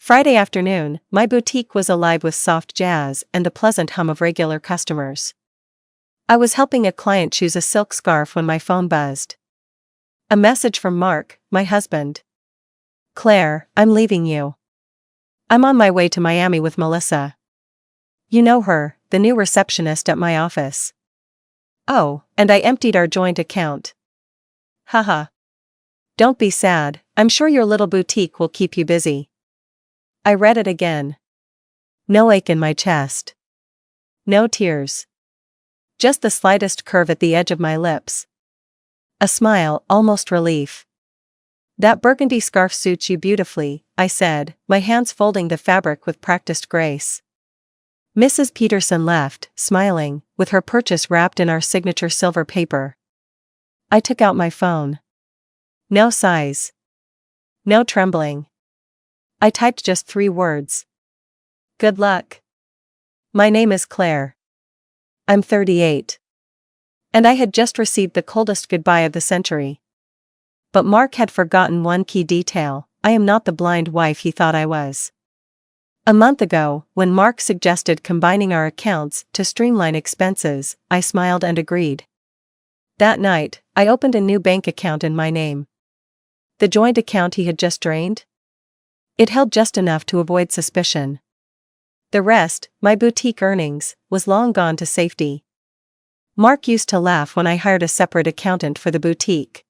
Friday afternoon, my boutique was alive with soft jazz and the pleasant hum of regular customers. I was helping a client choose a silk scarf when my phone buzzed. A message from Mark, my husband. "Claire, I'm leaving you. I'm on my way to Miami with Melissa. You know her, the new receptionist at my office. Oh, and I emptied our joint account. Haha. Don't be sad, I'm sure your little boutique will keep you busy." I read it again. No ache in my chest. No tears. Just the slightest curve at the edge of my lips. A smile, almost relief. "That burgundy scarf suits you beautifully," I said, my hands folding the fabric with practiced grace. Mrs. Peterson left, smiling, with her purchase wrapped in our signature silver paper. I took out my phone. No sighs. No trembling. I typed just 3 words. "Good luck. My name is Claire. I'm 38. And I had just received the coldest goodbye of the century. But Mark had forgotten one key detail: I am not the blind wife he thought I was. A month ago, when Mark suggested combining our accounts to streamline expenses, I smiled and agreed. That night, I opened a new bank account in my name. The joint account he had just drained? It held just enough to avoid suspicion. The rest, my boutique earnings, was long gone to safety. Mark used to laugh when I hired a separate accountant for the boutique.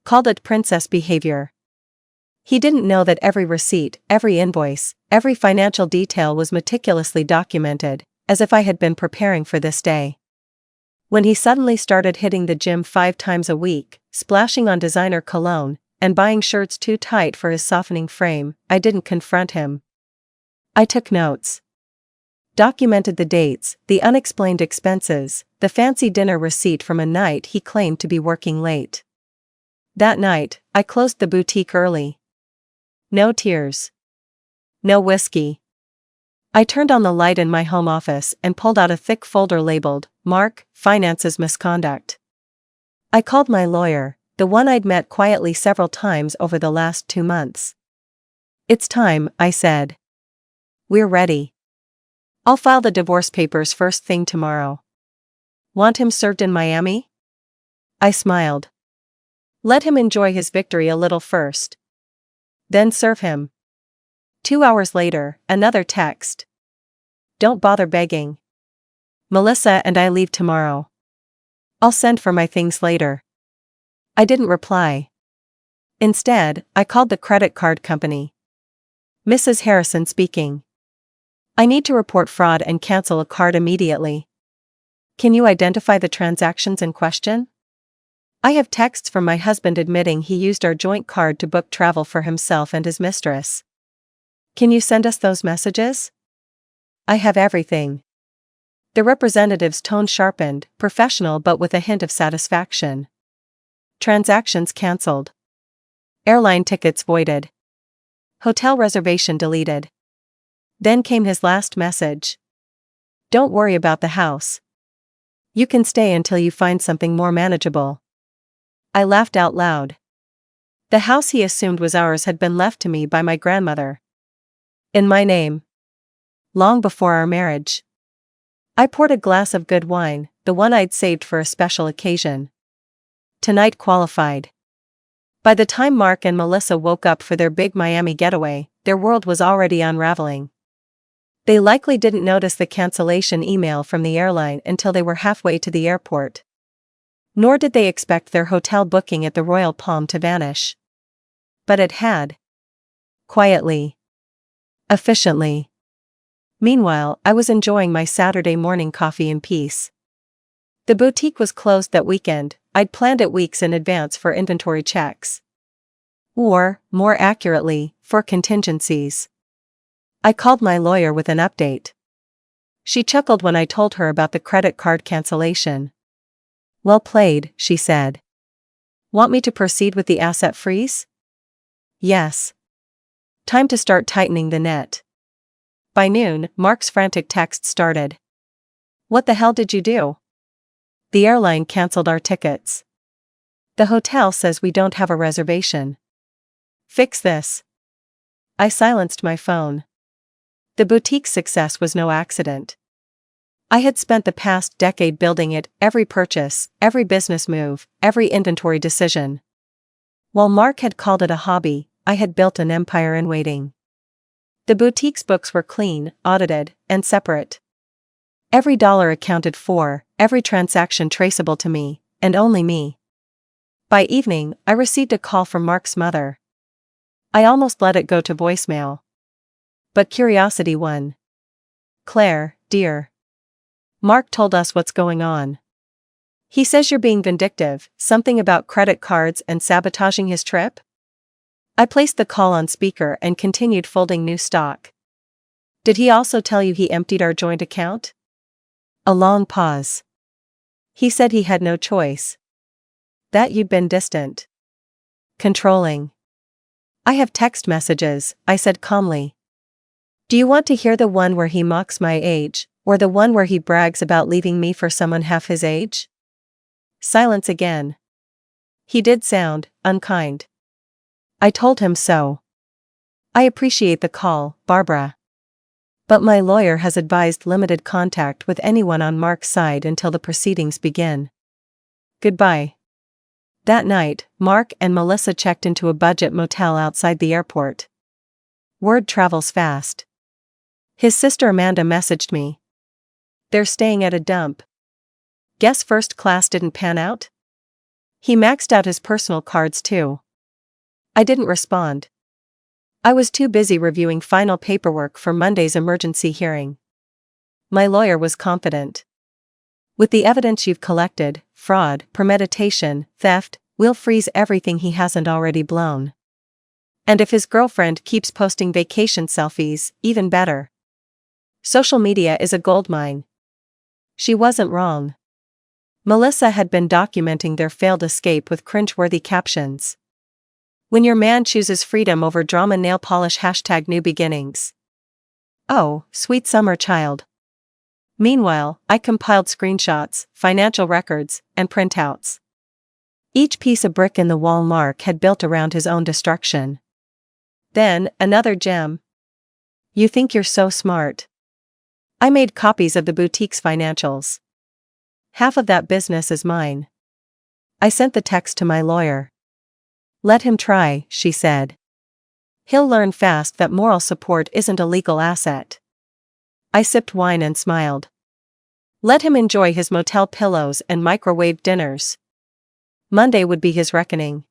Called it princess behavior. He didn't know that every receipt, every invoice, every financial detail was meticulously documented, as if I had been preparing for this day. When he suddenly started hitting the gym 5 times a week, splashing on designer cologne, and buying shirts too tight for his softening frame, I didn't confront him. I took notes. Documented the dates, the unexplained expenses, the fancy dinner receipt from a night he claimed to be working late. That night, I closed the boutique early. No tears. No whiskey. I turned on the light in my home office and pulled out a thick folder labeled, "Mark, Finances Misconduct." I called my lawyer, the one I'd met quietly several times over the last 2 months. "It's time," I said. "We're ready. I'll file the divorce papers first thing tomorrow." "Want him served in Miami?" I smiled. "Let him enjoy his victory a little first. Then serve him." 2 hours later, another text. "Don't bother begging. Melissa and I leave tomorrow. I'll send for my things later." I didn't reply. Instead, I called the credit card company. "Mrs. Harrison speaking. I need to report fraud and cancel a card immediately. Can you identify the transactions in question? I have texts from my husband admitting he used our joint card to book travel for himself and his mistress. Can you send us those messages?" "I have everything." The representative's tone sharpened, professional but with a hint of satisfaction. "Transactions cancelled. Airline tickets voided. Hotel reservation deleted." Then came his last message. "Don't worry about the house. You can stay until you find something more manageable." I laughed out loud. The house he assumed was ours had been left to me by my grandmother. In my name. Long before our marriage. I poured a glass of good wine, the one I'd saved for a special occasion. Tonight qualified. By the time Mark and Melissa woke up for their big Miami getaway, their world was already unraveling. They likely didn't notice the cancellation email from the airline until they were halfway to the airport. Nor did they expect their hotel booking at the Royal Palm to vanish. But it had. Quietly. Efficiently. Meanwhile, I was enjoying my Saturday morning coffee in peace. The boutique was closed that weekend. I'd planned it weeks in advance for inventory checks. Or, more accurately, for contingencies. I called my lawyer with an update. She chuckled when I told her about the credit card cancellation. "Well played," she said. "Want me to proceed with the asset freeze?" "Yes. Time to start tightening the net." By noon, Mark's frantic text started. "What the hell did you do? The airline canceled our tickets. The hotel says we don't have a reservation. Fix this." I silenced my phone. The boutique's success was no accident. I had spent the past decade building it, every purchase, every business move, every inventory decision. While Mark had called it a hobby, I had built an empire in waiting. The boutique's books were clean, audited, and separate. Every dollar accounted for, every transaction traceable to me, and only me. By evening, I received a call from Mark's mother. I almost let it go to voicemail. But curiosity won. "Claire, dear. Mark told us what's going on. He says you're being vindictive, something about credit cards and sabotaging his trip?" I placed the call on speaker and continued folding new stock. "Did he also tell you he emptied our joint account?" A long pause. "He said he had no choice. That you'd been distant. Controlling." "I have text messages," I said calmly. "Do you want to hear the one where he mocks my age, or the one where he brags about leaving me for someone half his age?" Silence again. He did sound unkind. I told him so. "I appreciate the call, Barbara. But my lawyer has advised limited contact with anyone on Mark's side until the proceedings begin. Goodbye." That night, Mark and Melissa checked into a budget motel outside the airport. Word travels fast. His sister Amanda messaged me. "They're staying at a dump. Guess first class didn't pan out?" He maxed out his personal cards too. I didn't respond. I was too busy reviewing final paperwork for Monday's emergency hearing. My lawyer was confident. "With the evidence you've collected, fraud, premeditation, theft, we'll freeze everything he hasn't already blown. And if his girlfriend keeps posting vacation selfies, even better. Social media is a goldmine." She wasn't wrong. Melissa had been documenting their failed escape with cringeworthy captions. "When your man chooses freedom over drama, nail polish #new beginnings. Oh, sweet summer child." Meanwhile, I compiled screenshots, financial records, and printouts. Each piece a brick in the wall Mark had built around his own destruction. Then, another gem. "You think you're so smart." I made copies of the boutique's financials. "Half of that business is mine." I sent the text to my lawyer. "Let him try," she said. "He'll learn fast that moral support isn't a legal asset." I sipped wine and smiled. Let him enjoy his motel pillows and microwave dinners. Monday would be his reckoning.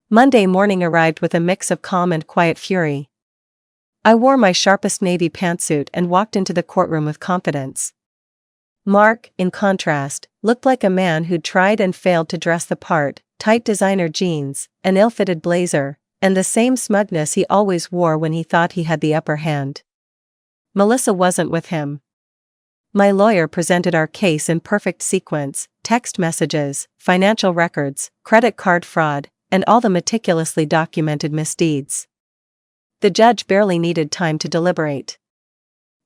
Monday morning arrived with a mix of calm and quiet fury. I wore my sharpest navy pantsuit and walked into the courtroom with confidence. Mark, in contrast, looked like a man who'd tried and failed to dress the part, tight designer jeans, an ill-fitted blazer, and the same smugness he always wore when he thought he had the upper hand. Melissa wasn't with him. My lawyer presented our case in perfect sequence: text messages, financial records, credit card fraud, and all the meticulously documented misdeeds. The judge barely needed time to deliberate.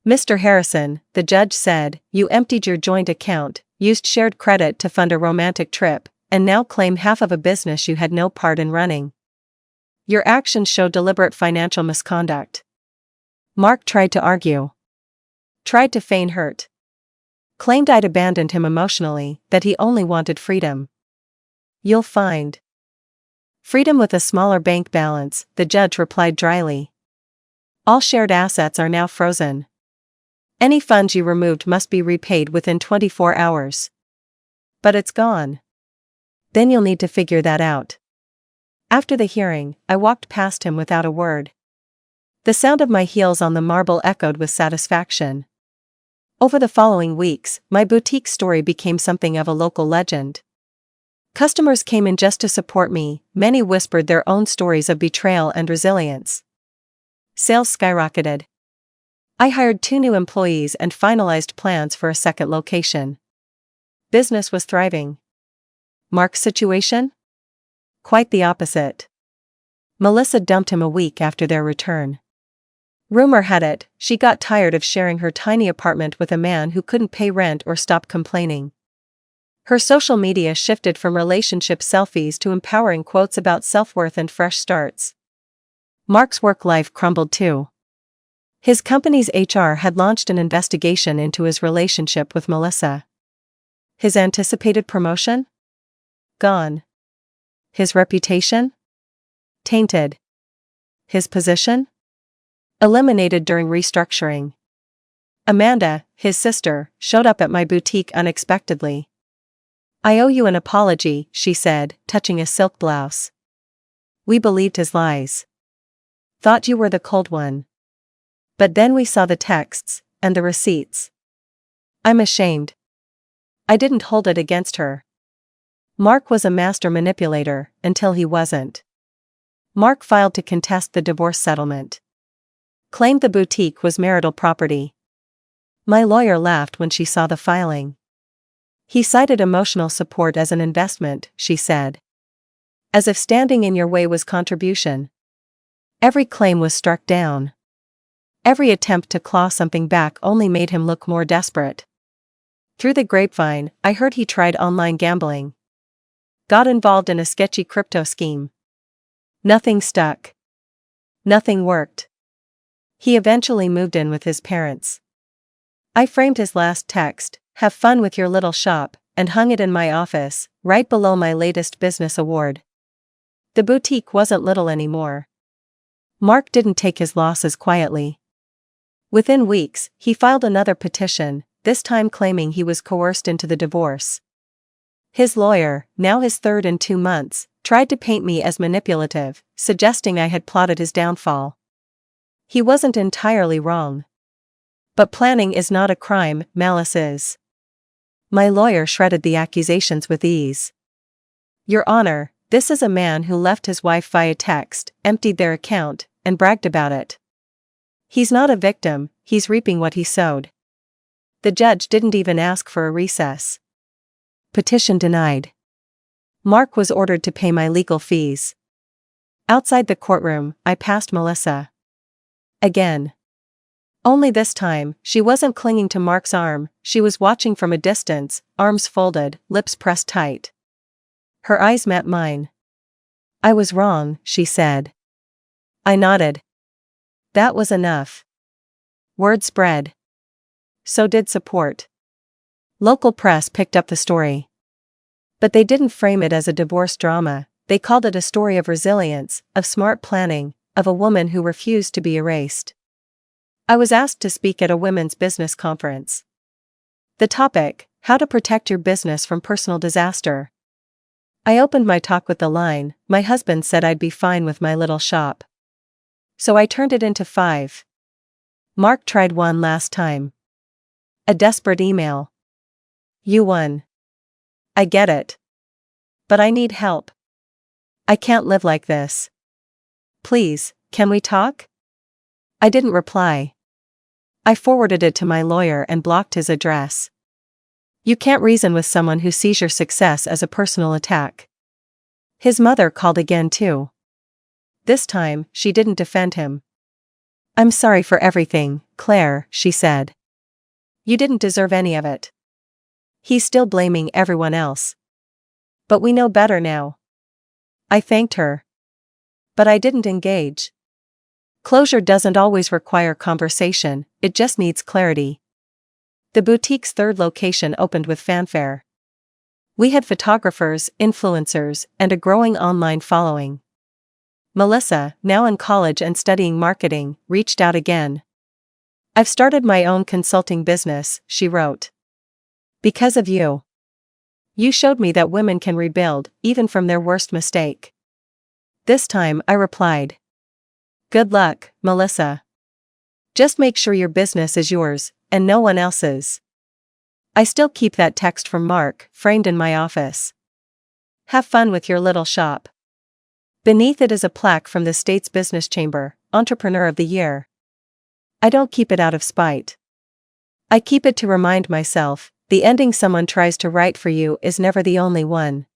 "Mr. Harrison," the judge said, "you emptied your joint account, used shared credit to fund a romantic trip, and now claim half of a business you had no part in running. Your actions show deliberate financial misconduct." Mark tried to argue. Tried to feign hurt. Claimed I'd abandoned him emotionally, that he only wanted freedom. "You'll find freedom with a smaller bank balance," the judge replied dryly. "All shared assets are now frozen. Any funds you removed must be repaid within 24 hours. But it's gone. Then you'll need to figure that out." After the hearing, I walked past him without a word. The sound of my heels on the marble echoed with satisfaction. Over the following weeks, my boutique story became something of a local legend. Customers came in just to support me, many whispered their own stories of betrayal and resilience. Sales skyrocketed. I hired 2 new employees and finalized plans for a second location. Business was thriving. Mark's situation? Quite the opposite. Melissa dumped him a week after their return. Rumor had it, she got tired of sharing her tiny apartment with a man who couldn't pay rent or stop complaining. Her social media shifted from relationship selfies to empowering quotes about self-worth and fresh starts. Mark's work life crumbled too. His company's HR had launched an investigation into his relationship with Melissa. His anticipated promotion? Gone. His reputation? Tainted. His position? Eliminated during restructuring. Amanda, his sister, showed up at my boutique unexpectedly. "I owe you an apology," she said, touching a silk blouse. "We believed his lies. Thought you were the cold one. But then we saw the texts, and the receipts. I'm ashamed. I didn't hold it against her." Mark was a master manipulator, until he wasn't. Mark filed to contest the divorce settlement. Claimed the boutique was marital property. My lawyer laughed when she saw the filing. "He cited emotional support as an investment," she said. "As if standing in your way was contribution." Every claim was struck down. Every attempt to claw something back only made him look more desperate. Through the grapevine, I heard he tried online gambling. Got involved in a sketchy crypto scheme. Nothing stuck. Nothing worked. He eventually moved in with his parents. I framed his last text, "Have fun with your little shop," and hung it in my office, right below my latest business award. The boutique wasn't little anymore. Mark didn't take his losses quietly. Within weeks, he filed another petition, this time claiming he was coerced into the divorce. His lawyer, now his third in 2 months, tried to paint me as manipulative, suggesting I had plotted his downfall. He wasn't entirely wrong. But planning is not a crime, malice is. My lawyer shredded the accusations with ease. "Your Honor, this is a man who left his wife via text, emptied their account, and bragged about it. He's not a victim, he's reaping what he sowed." The judge didn't even ask for a recess. Petition denied. Mark was ordered to pay my legal fees. Outside the courtroom, I passed Melissa. Again. Only this time, she wasn't clinging to Mark's arm, she was watching from a distance, arms folded, lips pressed tight. Her eyes met mine. "I was wrong," she said. I nodded. That was enough. Word spread. So did support. Local press picked up the story. But they didn't frame it as a divorce drama, they called it a story of resilience, of smart planning, of a woman who refused to be erased. I was asked to speak at a women's business conference. The topic, how to protect your business from personal disaster. I opened my talk with the line, "My husband said I'd be fine with my little shop." So I turned it into 5. Mark tried one last time. A desperate email. "You won. I get it. But I need help. I can't live like this. Please, can we talk?" I didn't reply. I forwarded it to my lawyer and blocked his address. You can't reason with someone who sees your success as a personal attack. His mother called again too. This time, she didn't defend him. "I'm sorry for everything, Claire," she said. "You didn't deserve any of it." He's still blaming everyone else. "But we know better now." I thanked her. But I didn't engage. Closure doesn't always require conversation, it just needs clarity. The boutique's third location opened with fanfare. We had photographers, influencers, and a growing online following. Melissa, now in college and studying marketing, reached out again. "I've started my own consulting business," she wrote. "Because of you. You showed me that women can rebuild, even from their worst mistake." This time, I replied. "Good luck, Melissa. Just make sure your business is yours, and no one else's." I still keep that text from Mark, framed in my office. "Have fun with your little shop." Beneath it is a plaque from the state's business chamber, Entrepreneur of the Year. I don't keep it out of spite. I keep it to remind myself, the ending someone tries to write for you is never the only one.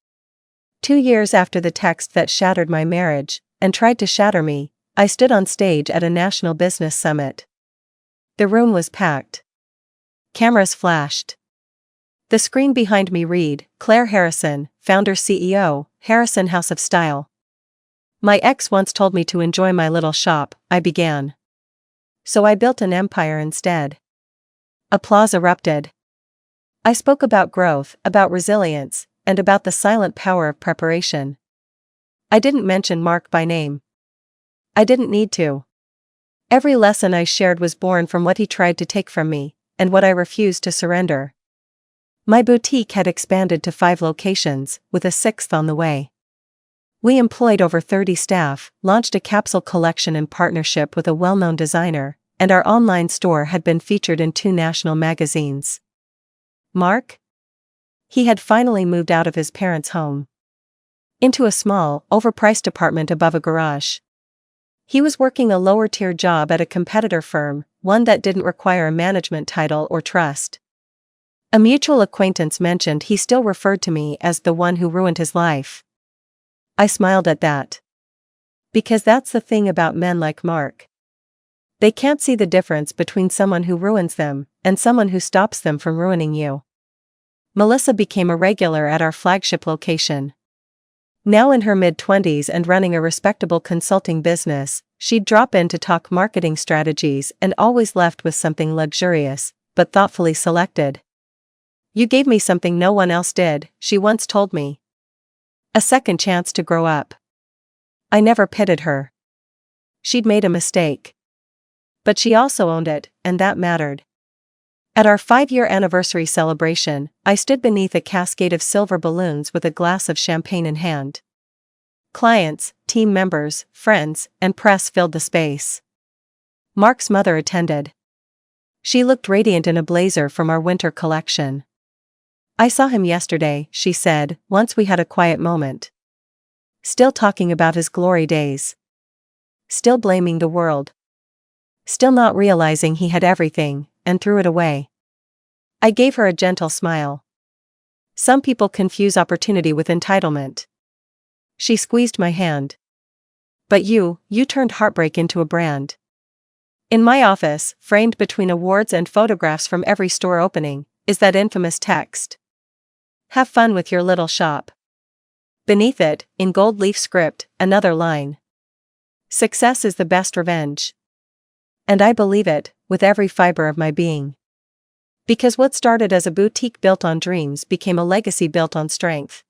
2 years after the text that shattered my marriage, and tried to shatter me, I stood on stage at a national business summit. The room was packed. Cameras flashed. The screen behind me read, "Claire Harrison, founder CEO, Harrison House of Style." My ex once told me to enjoy my little shop, I began. So I built an empire instead. Applause erupted. I spoke about growth, about resilience, and about the silent power of preparation. I didn't mention Mark by name. I didn't need to. Every lesson I shared was born from what he tried to take from me, and what I refused to surrender. My boutique had expanded to 5 locations, with a 6th on the way. We employed over 30 staff, launched a capsule collection in partnership with a well-known designer, and our online store had been featured in 2 national magazines. Mark? He had finally moved out of his parents' home into a small, overpriced apartment above a garage. He was working a lower-tier job at a competitor firm, one that didn't require a management title or trust. A mutual acquaintance mentioned he still referred to me as the one who ruined his life. I smiled at that. Because that's the thing about men like Mark. They can't see the difference between someone who ruins them and someone who stops them from ruining you. Melissa became a regular at our flagship location. Now in her mid-20s and running a respectable consulting business, she'd drop in to talk marketing strategies and always left with something luxurious, but thoughtfully selected. "You gave me something no one else did," she once told me. A second chance to grow up. I never pitted her. She'd made a mistake. But she also owned it, and that mattered. At our 5-year anniversary celebration, I stood beneath a cascade of silver balloons with a glass of champagne in hand. Clients, team members, friends, and press filled the space. Mark's mother attended. She looked radiant in a blazer from our winter collection. "I saw him yesterday," she said, once we had a quiet moment. Still talking about his glory days. Still blaming the world. Still not realizing he had everything, and threw it away. I gave her a gentle smile. Some people confuse opportunity with entitlement. She squeezed my hand. But you turned heartbreak into a brand. In my office, framed between awards and photographs from every store opening, is that infamous text. "Have fun with your little shop." Beneath it, in gold leaf script, another line. "Success is the best revenge." And I believe it, with every fiber of my being. Because what started as a boutique built on dreams became a legacy built on strength.